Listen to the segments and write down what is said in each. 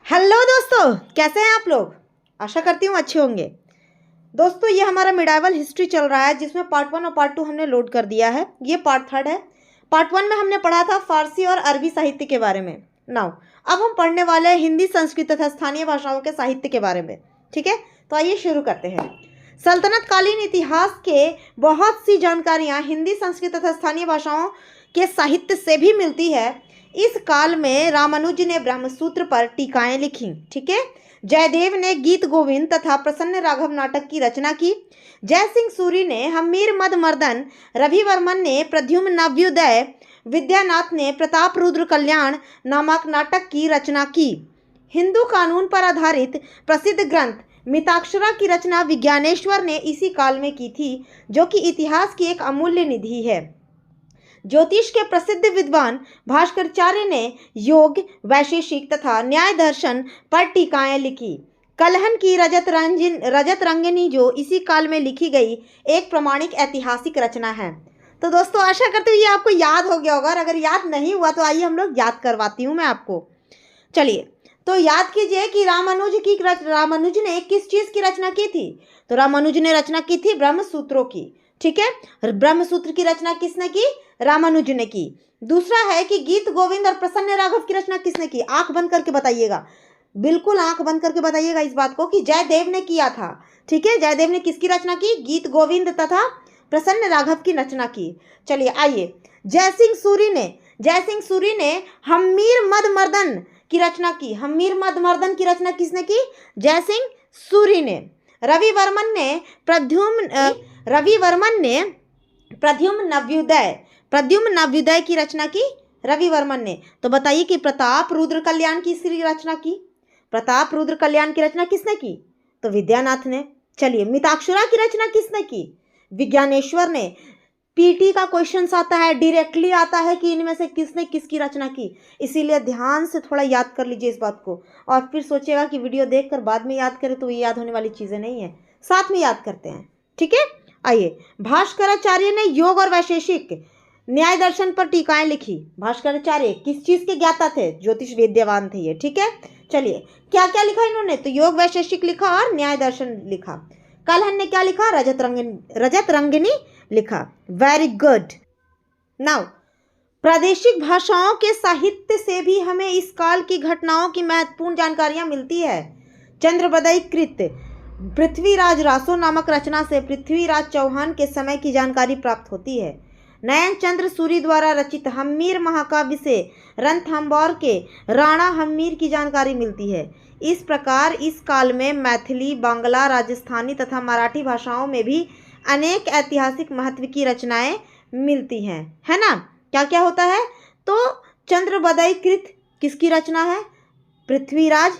Hello दोस्तों, कैसे हैं आप लोग। आशा करती हूँ अच्छे होंगे। दोस्तों, ये हमारा मिडाइवल हिस्ट्री चल रहा है जिसमें पार्ट 1 और पार्ट 2 हमने लोड कर दिया है। ये पार्ट 3 है। पार्ट 1 में हमने पढ़ा था फारसी और अरबी साहित्य के बारे में। नाउ अब हम पढ़ने वाले हैं हिंदी, संस्कृत तथा स्थानीय भाषाओं के साहित्य के बारे में। ठीक है, तो आइए शुरू करते हैं। सल्तनत कालीन इतिहास के बहुत सी जानकारियाँ हिंदी, संस्कृत तथा स्थानीय भाषाओं के साहित्य से भी मिलती है। इस काल में रामानुज ने ब्रह्मसूत्र पर टीकाएं लिखी। ठीक है, जयदेव ने गीत गोविंद तथा प्रसन्न राघव नाटक की रचना की। जय सिंह सूरी ने हम्मीर मद मर्दन, रविवर्मन ने प्रद्युम्न नव्योदय, विद्यानाथ ने प्रताप रुद्र कल्याण नामक नाटक की रचना की। हिंदू कानून पर आधारित प्रसिद्ध ग्रंथ मिताक्षरा की रचना विज्ञानेश्वर ने इसी काल में की थी, जो कि इतिहास की एक अमूल्य निधि है। ज्योतिष के प्रसिद्ध विद्वान भास्कराचार्य ने योग, वैशेषिक तथा न्याय दर्शन पर टीकाएं लिखी। कलहन की रजत रंगिनी जो इसी काल में लिखी गई एक प्रमाणिक ऐतिहासिक रचना है। तो दोस्तों, आशा करते हुए ये आपको याद हो गया होगा, और अगर याद नहीं हुआ तो आइए हम लोग याद करवाती हूँ मैं आपको। चलिए, तो याद कीजिए कि रामानुज ने किस चीज़ की रचना की थी। तो रामानुज ने रचना की थी ब्रह्मसूत्रों की। ठीक है, ब्रह्मसूत्र की रचना किसने की? रामानुज ने की। दूसरा है कि गीत गोविंद और प्रसन्न राघव की रचना किसने की? आंख बंद करके बताइएगा, बिल्कुल आंख बंद करके बताइएगा इस बात को कि जयदेव ने किया था। ठीक है, जयदेव ने किसकी रचना की? गीत गोविंद तथा प्रसन्न राघव की रचना की। चलिए आइए, जय सिंह सूरी ने हम्मीर मद मर्दन की रचना की। हम्मीर मद मर्दन की रचना किसने की? जय सिंह सूरी ने। रविवर्मन ने प्रद्युम्न नव्योदय की रचना की रविवर्मन ने। तो बताइए कि प्रताप रुद्र कल्याण की रचना की। प्रताप रुद्र कल्याण की रचना किसने की? तो विद्यानाथ ने। चलिए, मिताक्षरा की रचना किसने की? विज्ञानेश्वर ने। पीटी का क्वेश्चन आता है, डायरेक्टली आता है कि इनमें से किसने किसकी रचना की, इसीलिए ध्यान से थोड़ा याद कर लीजिए इस बात को, और फिर सोचिएगा कि वीडियो देखकर बाद में याद करें तो ये याद होने वाली चीज़ें नहीं है, साथ में याद करते हैं। ठीक है, आइए, भास्कराचार्य ने योग और वैशेषिक न्याय दर्शन पर टीकाएं लिखी। भास्कराचार्य किस चीज़ के ज्ञाता थे? ज्योतिष विद्यावान थे ये। ठीक है, चलिए, क्या क्या लिखा इन्होंने? तो योग वैशेषिक लिखा और न्याय दर्शन लिखा। कलहन ने क्या लिखा? रजत रंगिनी लिखा। Very good. नाउ, प्रादेशिक भाषाओं के साहित्य से भी हमें इस काल की घटनाओं की महत्वपूर्ण जानकारियां मिलती है। चंद्रबदई कृत पृथ्वीराज रासो नामक रचना से पृथ्वीराज चौहान के समय की जानकारी प्राप्त होती है। नयन चंद्र सूरी द्वारा रचित हम्मीर महाकाव्य से रणथंभौर के राणा हम्मीर की जानकारी मिलती है। इस प्रकार इस काल में मैथिली, बांग्ला, राजस्थानी तथा मराठी भाषाओं में भी अनेक ऐतिहासिक महत्व की रचनाएं मिलती हैं, है ना। क्या क्या होता है? तो चंद्रबदई कृत किसकी रचना है? पृथ्वीराज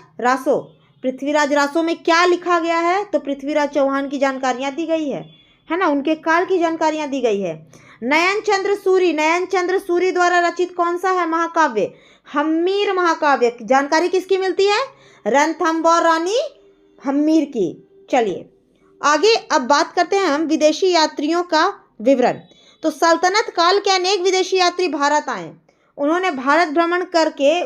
रासो में क्या लिखा गया है? तो पृथ्वीराज चौहान की जानकारियां दी गई है ना, उनके काल की जानकारियां दी गई है। नयन चंद्र सूरी द्वारा रचित कौन सा है महाकाव्य? हम्मीर महाकाव्य। जानकारी किसकी मिलती है? रणथंभौर रानी हम्मीर की। चलिए आगे अब बात करते हैं हम विदेशी यात्रियों का विवरण। तो सल्तनत काल के अनेक विदेशी यात्री भारत आए। उन्होंने भारत भ्रमण करके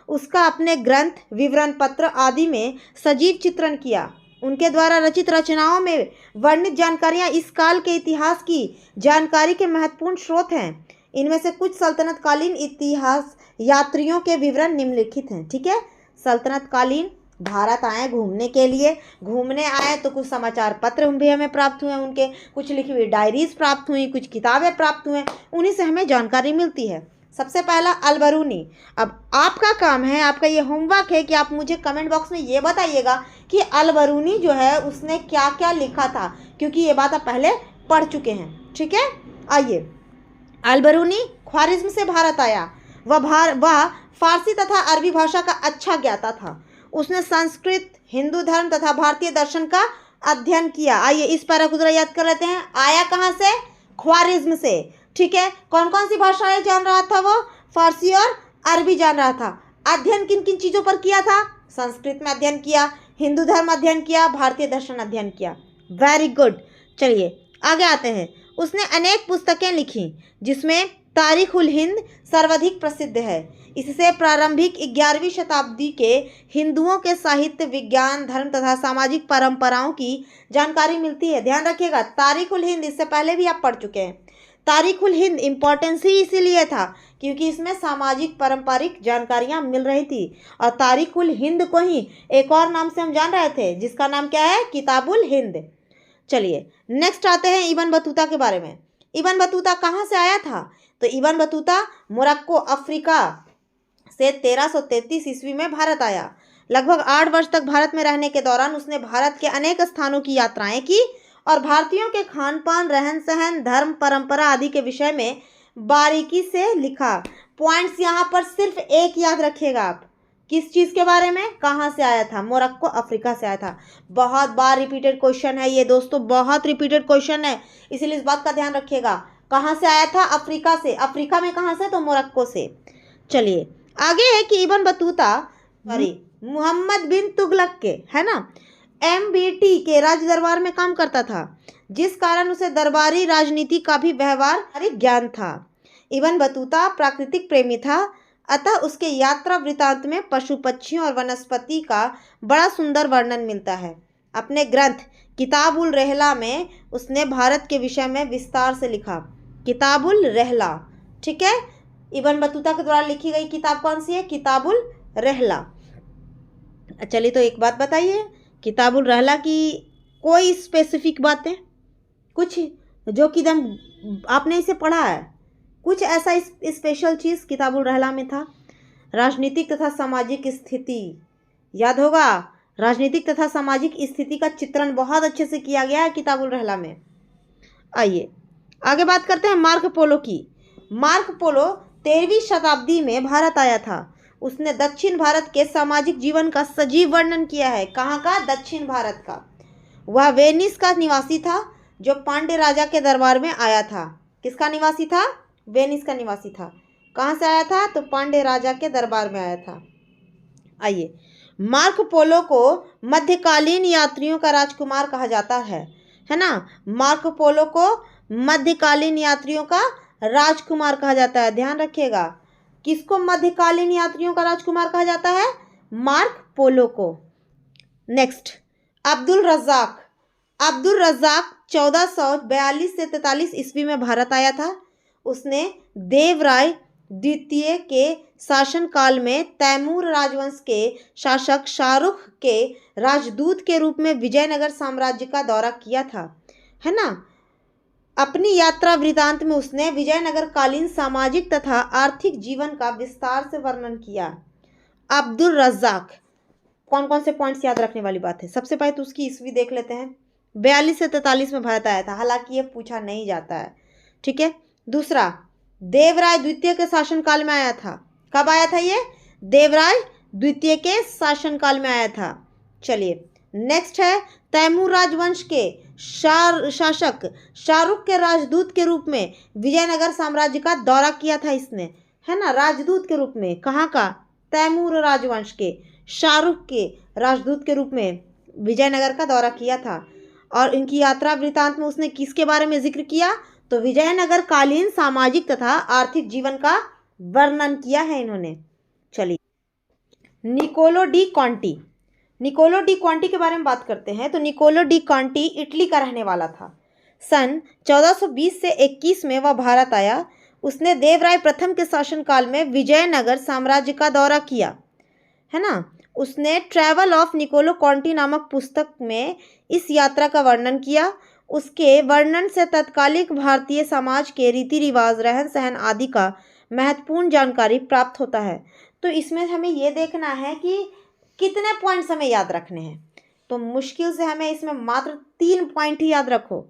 उसका अपने ग्रंथ, विवरण पत्र आदि में सजीव चित्रण किया। उनके द्वारा रचित रचनाओं में वर्णित जानकारियां इस काल के इतिहास की जानकारी के महत्वपूर्ण स्रोत हैं। इनमें से कुछ सल्तनत कालीन इतिहास यात्रियों के विवरण निम्नलिखित हैं। ठीक है, सल्तनत कालीन भारत आए घूमने आए तो कुछ समाचार पत्र भी हमें प्राप्त हुए, उनके कुछ लिखी हुई डायरीज प्राप्त हुई, कुछ किताबें प्राप्त हुए, उन्हीं से हमें जानकारी मिलती है। सबसे पहला अलबरूनी। अब आपका काम है, आपका ये होमवर्क है कि आप मुझे कमेंट बॉक्स में ये बताइएगा कि अलबरूनी जो है उसने क्या क्या लिखा था, क्योंकि ये बात आप पहले पढ़ चुके हैं। ठीक है, आइए, अलबरूनी ख्वारिज्म से भारत आया। वह फारसी तथा अरबी भाषा का अच्छा ज्ञाता था। उसने संस्कृत, हिंदू धर्म तथा भारतीय दर्शन का अध्ययन किया। आइए इस पैरा को जरा याद कर लेते हैं। आया कहाँ से? ख्वारिज्म से। ठीक है, कौन कौन सी भाषाएं जान रहा था वो? फारसी और अरबी जान रहा था। अध्ययन किन किन चीज़ों पर किया था? संस्कृत में अध्ययन किया, हिंदू धर्म अध्ययन किया, भारतीय दर्शन अध्ययन किया। Very good. चलिए आगे आते हैं। उसने अनेक पुस्तकें लिखी जिसमें तारीख उल हिंद सर्वाधिक प्रसिद्ध है। इससे प्रारंभिक 11वीं शताब्दी के हिंदुओं के साहित्य, विज्ञान, धर्म तथा सामाजिक परंपराओं की जानकारी मिलती है। ध्यान रखिएगा, तारीख उल हिंद इससे पहले भी आप पढ़ चुके हैं। तारीख उल हिंद इम्पोर्टेंस ही इसीलिए था क्योंकि इसमें सामाजिक पारंपरिक जानकारियां मिल रही थी। और तारीख उल हिंद को ही एक और नाम से हम जान रहे थे जिसका नाम क्या है, किताबुल हिंद। चलिए नेक्स्ट आते हैं इब्न बतूता के बारे में। इब्न बतूता कहाँ से आया था? तो इब्न बतूता मोरक्को, अफ्रीका से 1333 ईस्वी में भारत आया। लगभग 8 वर्ष तक भारत में रहने के दौरान उसने भारत के अनेक स्थानों की यात्राएं की और भारतीयों के खान पान, रहन सहन, धर्म, परंपरा आदि के विषय में बारीकी से लिखा। पॉइंट्स यहाँ पर सिर्फ एक याद रखिएगा आप, किस चीज़ के बारे में, कहाँ से आया था? मोरक्को, अफ्रीका से आया था। बहुत बार रिपीटेड क्वेश्चन है ये दोस्तों, बहुत रिपीटेड क्वेश्चन है, इसीलिए इस बात का ध्यान रखिएगा। कहाँ से आया था? अफ्रीका से। अफ्रीका में कहाँ से? तो मोरक्को से। चलिए आगे है कि इब्न बतूता मोहम्मद बिन तुगलक के, है ना, MBT के राज दरबार में काम करता था, जिस कारण उसे दरबारी राजनीति का भी व्यवहारिक ज्ञान था। इब्न बतूता प्राकृतिक प्रेमी था, अतः उसके यात्रा वृतांत में पशु पक्षियों और वनस्पति का बड़ा सुंदर वर्णन मिलता है। अपने ग्रंथ किताब उल रहला में उसने भारत के विषय में विस्तार से लिखा। किताब उल रहला, ठीक है, इब्न बतूता के द्वारा लिखी गई किताब कौन सी है? किताब उल रहला। चलिए तो एक बात बताइए, किताब उल रहला की कोई स्पेसिफिक बातें, कुछ जो कि दम आपने इसे पढ़ा है, कुछ ऐसा स्पेशल चीज़ किताब उल रहला में था? राजनीतिक तथा सामाजिक स्थिति, याद होगा, राजनीतिक तथा सामाजिक स्थिति का चित्रण बहुत अच्छे से किया गया है किताब उल रहला में। आइए आगे बात करते हैं मार्को पोलो की। मार्को पोलो 13वीं शताब्दी में भारत आया था। उसने दक्षिण भारत के सामाजिक जीवन का सजीव वर्णन किया है। कहाँ का? दक्षिण भारत का। वह वेनिस का निवासी था जो पांड्य राजा के दरबार में आया था। किसका निवासी था? वेनिस का निवासी था। कहाँ से आया था? तो पांड्य राजा के दरबार में आया था। आइए, मार्को पोलो को मध्यकालीन यात्रियों का राजकुमार कहा जाता है ना। मार्को पोलो को मध्यकालीन यात्रियों का राजकुमार कहा जाता है, ध्यान रखिएगा। किसको मध्यकालीन यात्रियों का राजकुमार कहा जाता है? मार्को पोलो को। नेक्स्ट, अब्दुल रज़ाक। अब्दुल रज़ाक 1442 से 43 ईस्वी में भारत आया था। उसने देवराय द्वितीय के शासनकाल में तैमूर राजवंश के शासक शाहरुख के राजदूत के रूप में विजयनगर साम्राज्य का दौरा किया था, है ना। अपनी यात्रा वृतांत में उसने विजयनगर कालीन सामाजिक तथा आर्थिक जीवन का विस्तार से वर्णन किया। अब्दुल रज़ाक, कौन कौन से पॉइंट्स याद रखने वाली बात है? सबसे पहले तो उसकी ईस्वी देख लेते हैं। 42 से 43 में भारत आया था, हालांकि ये पूछा नहीं जाता है, ठीक है। दूसरा, देवराय द्वितीय के शासनकाल में आया था। कब आया था ये? देवराय द्वितीय के शासनकाल में आया था। चलिए नेक्स्ट है, तैमूर राजवंश के शासक शाहरुख के राजदूत के रूप में विजयनगर साम्राज्य का दौरा किया था इसने, है ना, राजदूत के रूप में। कहाँ का? तैमूर राजवंश के शाहरुख के राजदूत के रूप में विजयनगर का दौरा किया था। और इनकी यात्रा वृतांत में उसने किसके बारे में जिक्र किया? तो विजयनगर कालीन सामाजिक तथा आर्थिक जीवन का वर्णन किया है इन्होंने। चलिए, निकोलो डी कॉन्टी। निकोलो डी कॉन्टी के बारे में बात करते हैं। तो निकोलो डी कॉन्टी इटली का रहने वाला था। सन 1420 से 21 में वह भारत आया। उसने देवराय प्रथम के शासनकाल में विजयनगर साम्राज्य का दौरा किया, है ना। उसने ट्रैवल ऑफ निकोलो कॉन्टी नामक पुस्तक में इस यात्रा का वर्णन किया। उसके वर्णन से तत्कालिक भारतीय समाज के रीति रिवाज, रहन सहन आदि का महत्वपूर्ण जानकारी प्राप्त होता है। तो इसमें हमें ये देखना है कि कितने पॉइंट्स हमें याद रखने हैं। तो मुश्किल से हमें इसमें मात्र 3 पॉइंट ही याद रखो।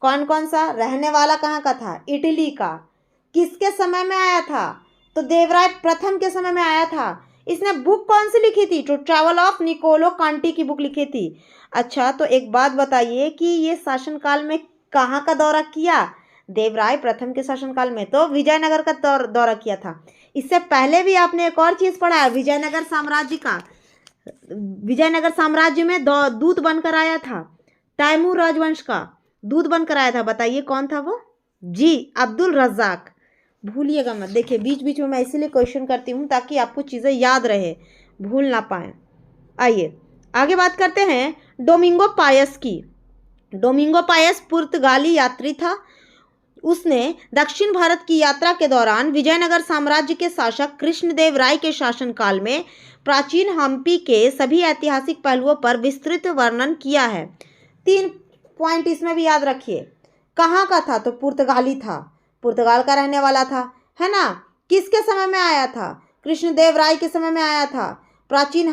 कौन कौन सा? रहने वाला कहाँ का था? इटली का। किसके समय में आया था? तो देवराय प्रथम के समय में आया था। इसने बुक कौन सी लिखी थी? तो ट्रैवल ऑफ निकोलो कॉन्टी की बुक लिखी थी। अच्छा, तो एक बात बताइए कि ये शासनकाल में कहाँ का दौरा किया? देवराय प्रथम के शासनकाल में तो विजयनगर का दौरा किया था। इससे पहले भी आपने एक और चीज़ पढ़ा है, विजयनगर साम्राज्य का। विजयनगर साम्राज्य में दूत बनकर आया था, तैमूर राजवंश का दूत बनकर आया था। बताइए कौन था वो? जी, अब्दुल रज़ाक। भूलिएगा मत। देखिए बीच बीच में मैं इसीलिए क्वेश्चन करती हूँ ताकि आपको चीज़ें याद रहे, भूल ना पाएँ। आइए आगे बात करते हैं डोमिंगो पायस की। डोमिंगो पायस पुर्तगाली यात्री था। उसने दक्षिण भारत की यात्रा के दौरान विजयनगर साम्राज्य के शासक कृष्णदेव राय के शासनकाल में प्राचीन हम्पी के सभी ऐतिहासिक पहलुओं पर विस्तृत वर्णन किया है। 3 पॉइंट इसमें भी याद रखिए। कहाँ का था? तो पुर्तगाली था, पुर्तगाल का रहने वाला था, है ना। किसके समय में आया था? कृष्णदेव राय के समय में आया था। प्राचीन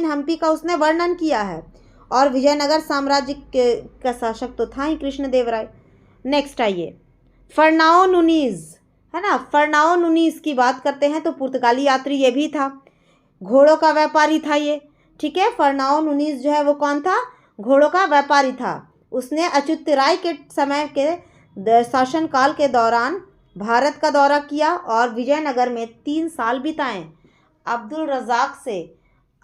हम्पी का उसने वर्णन किया है। और विजयनगर साम्राज्य का शासक तो था ही कृष्णदेव राय। नेक्स्ट आइए फर्नाओ नुनीज, है ना। फर्नाओ नुनीज की बात करते हैं तो पुर्तगाली यात्री ये भी था, घोड़ों का व्यापारी था ये, ठीक है। फर्नाओ नुनीज जो है वो कौन था? घोड़ों का व्यापारी था। उसने अच्युत राय के समय के शासनकाल के दौरान भारत का दौरा किया और विजयनगर में 3 साल बिताए। अब्दुल रज़ाक से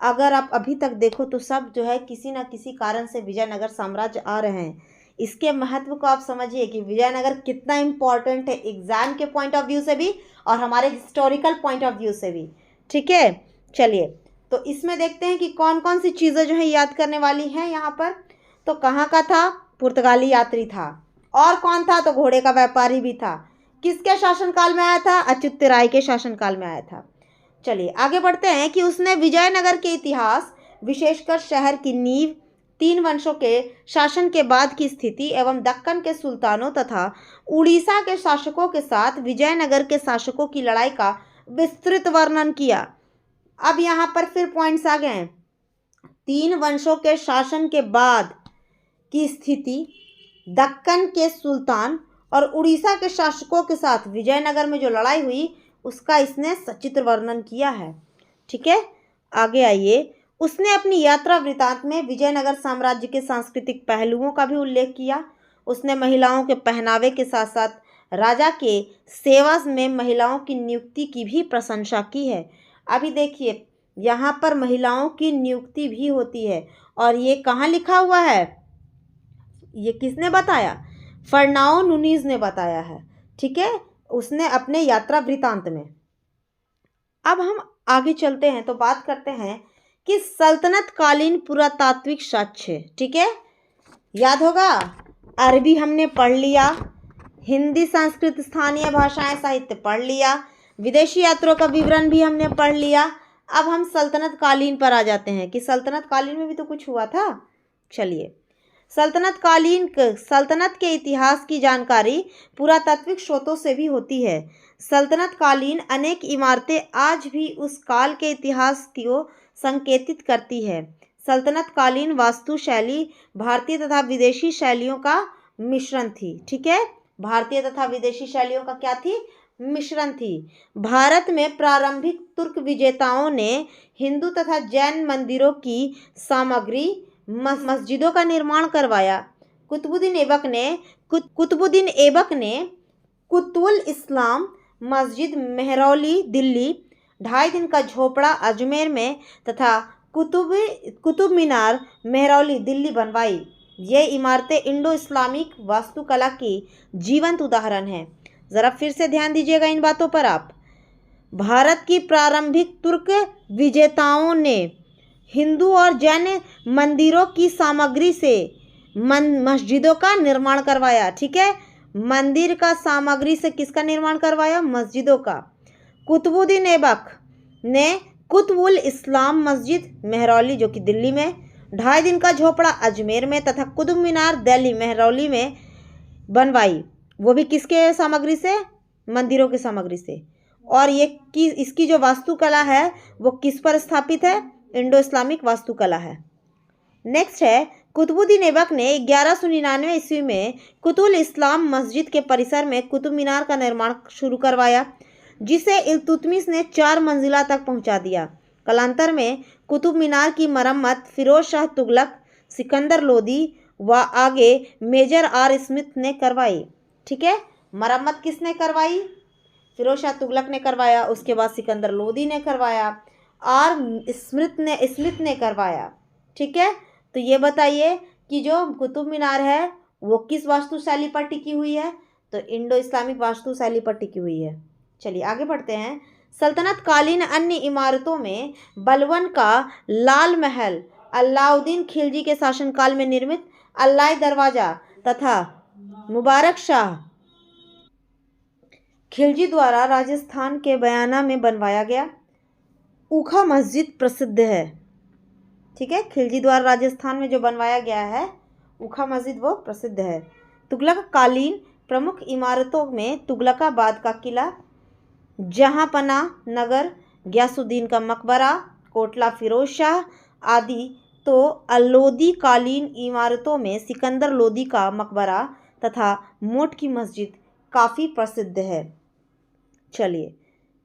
अगर आप अभी तक देखो तो सब जो है किसी न किसी कारण से विजयनगर साम्राज्य आ रहे हैं। इसके महत्व को आप समझिए कि विजयनगर कितना इम्पॉर्टेंट है एग्जाम के पॉइंट ऑफ व्यू से भी और हमारे हिस्टोरिकल पॉइंट ऑफ व्यू से भी, ठीक है। चलिए तो इसमें देखते हैं कि कौन कौन सी चीज़ें जो है याद करने वाली हैं यहाँ पर। तो कहाँ का था? पुर्तगाली यात्री था। और कौन था? तो घोड़े का व्यापारी भी था। किसके शासनकाल में आया था? अच्युत राय के शासनकाल में आया था। चलिए आगे बढ़ते हैं कि उसने विजयनगर के इतिहास, विशेषकर शहर की नींव, 3 वंशों के शासन के बाद की स्थिति एवं दक्कन के सुल्तानों तथा उड़ीसा के शासकों के साथ विजयनगर के शासकों की लड़ाई का विस्तृत वर्णन किया। अब यहाँ पर फिर पॉइंट्स आ गए हैं। 3 वंशों के शासन के बाद की स्थिति, दक्कन के सुल्तान और उड़ीसा के शासकों के साथ विजयनगर में जो लड़ाई हुई उसका इसने सचित्र वर्णन किया है, ठीक है। आगे आइए उसने अपनी यात्रा वृतांत में विजयनगर साम्राज्य के सांस्कृतिक पहलुओं का भी उल्लेख किया। उसने महिलाओं के पहनावे के साथ साथ राजा के सेवा में महिलाओं की नियुक्ति की भी प्रशंसा की है। अभी देखिए यहाँ पर महिलाओं की नियुक्ति भी होती है और ये कहाँ लिखा हुआ है? ये किसने बताया? फर्नाओ नुनीज ने बताया है, ठीक है, उसने अपने यात्रा वृतांत में। अब हम आगे चलते हैं तो बात करते हैं कि सल्तनत कालीन पुरातात्विक साक्ष्य, ठीक है। याद होगा अरबी हमने पढ़ लिया, हिंदी, संस्कृत, स्थानीय भाषाएं, साहित्य पढ़ लिया, विदेशी यात्रियों का विवरण भी हमने पढ़ लिया। अब हम सल्तनत कालीन पर आ जाते हैं कि सल्तनत कालीन में भी तो कुछ हुआ था। चलिए सल्तनत के इतिहास की जानकारी पुरातात्विक स्रोतों से भी होती है। सल्तनत कालीन अनेक इमारतें आज भी उस काल के इतिहास को संकेतित करती है। सल्तनत कालीन वास्तुशैली भारतीय तथा विदेशी शैलियों का मिश्रण थी, ठीक है। भारतीय तथा विदेशी शैलियों का क्या थी? मिश्रण थी। भारत में प्रारंभिक तुर्क विजेताओं ने हिंदू तथा जैन मंदिरों की सामग्री, मस्जिदों का निर्माण करवाया। कुतुबुद्दीन ऐबक ने कुतुल इस्लाम मस्जिद मेहरौली दिल्ली, 2.5 दिन का झोपड़ा अजमेर में तथा कुतुब मीनार मेहरौली दिल्ली बनवाई। ये इमारतें इंडो इस्लामिक वास्तुकला की जीवंत उदाहरण हैं। ज़रा फिर से ध्यान दीजिएगा इन बातों पर आप। भारत की प्रारंभिक तुर्क विजेताओं ने हिंदू और जैन मंदिरों की सामग्री से मस्जिदों का निर्माण करवाया, ठीक है। मंदिर का सामग्री से किसका निर्माण करवाया? मस्जिदों का। कुतुबुद्दीन ऐबक ने कुतुल इस्लाम मस्जिद मेहरौली जो कि दिल्ली में, 2.5 दिन का झोपड़ा अजमेर में तथा कुतुब मीनार दिल्ली मेहरौली में बनवाई। वो भी किसके सामग्री से? मंदिरों की सामग्री से। और इसकी जो वास्तुकला है वो किस पर स्थापित है? इंडो इस्लामिक वास्तुकला है। नेक्स्ट है कुतुबुद्दीन ऐबक ने 1199 ईस्वी में कुतुल इस्लाम मस्जिद के परिसर में कुतुब मीनार का निर्माण शुरू करवाया, जिसे इल्तुतमिश ने 4 मंजिला तक पहुंचा दिया। कालांतर में कुतुब मीनार की मरम्मत फिरोज शाह तुगलक, सिकंदर लोदी व आगे मेजर आर स्मिथ ने करवाई, ठीक है। मरम्मत किसने करवाई? फिरोज शाह तुगलक ने करवाया, उसके बाद सिकंदर लोदी ने करवाया और स्मिथ ने करवाया, ठीक है। तो ये बताइए कि जो कुतुब मीनार है वो किस वास्तुशैली पर टिकी हुई है? तो इंडो इस्लामिक वास्तुशैली पर टिकी हुई है। चलिए आगे बढ़ते हैं। सल्तनत कालीन अन्य इमारतों में बलवन का लाल महल अलाउद्दीन खिलजी के शासनकाल में निर्मित अल्लाई दरवाजा तथा मुबारक शाह खिलजी द्वारा राजस्थान के बयाना में बनवाया गया ऊखा मस्जिद प्रसिद्ध है। ठीक है, खिलजी द्वारा राजस्थान में जो बनवाया गया है ऊखा मस्जिद वो प्रसिद्ध है। तुगलक कालीन प्रमुख इमारतों में तुगलकाबाद का किला, जहांपना नगर, गयासुद्दीन का मकबरा, कोटला फिरोज शाह आदि। तो अल्लोदी कालीन इमारतों में सिकंदर लोदी का मकबरा तथा मोट की मस्जिद काफ़ी प्रसिद्ध है। चलिए,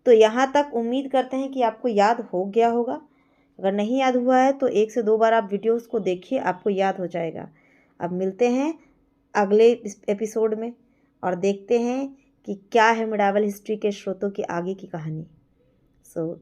तो यहाँ तक उम्मीद करते हैं कि आपको याद हो गया होगा। अगर नहीं याद हुआ है तो 1 से 2 बार आप वीडियोस को देखिए, आपको याद हो जाएगा। अब मिलते हैं अगले एपिसोड में और देखते हैं कि क्या है मिडावल हिस्ट्री के स्रोतों की आगे की कहानी। सो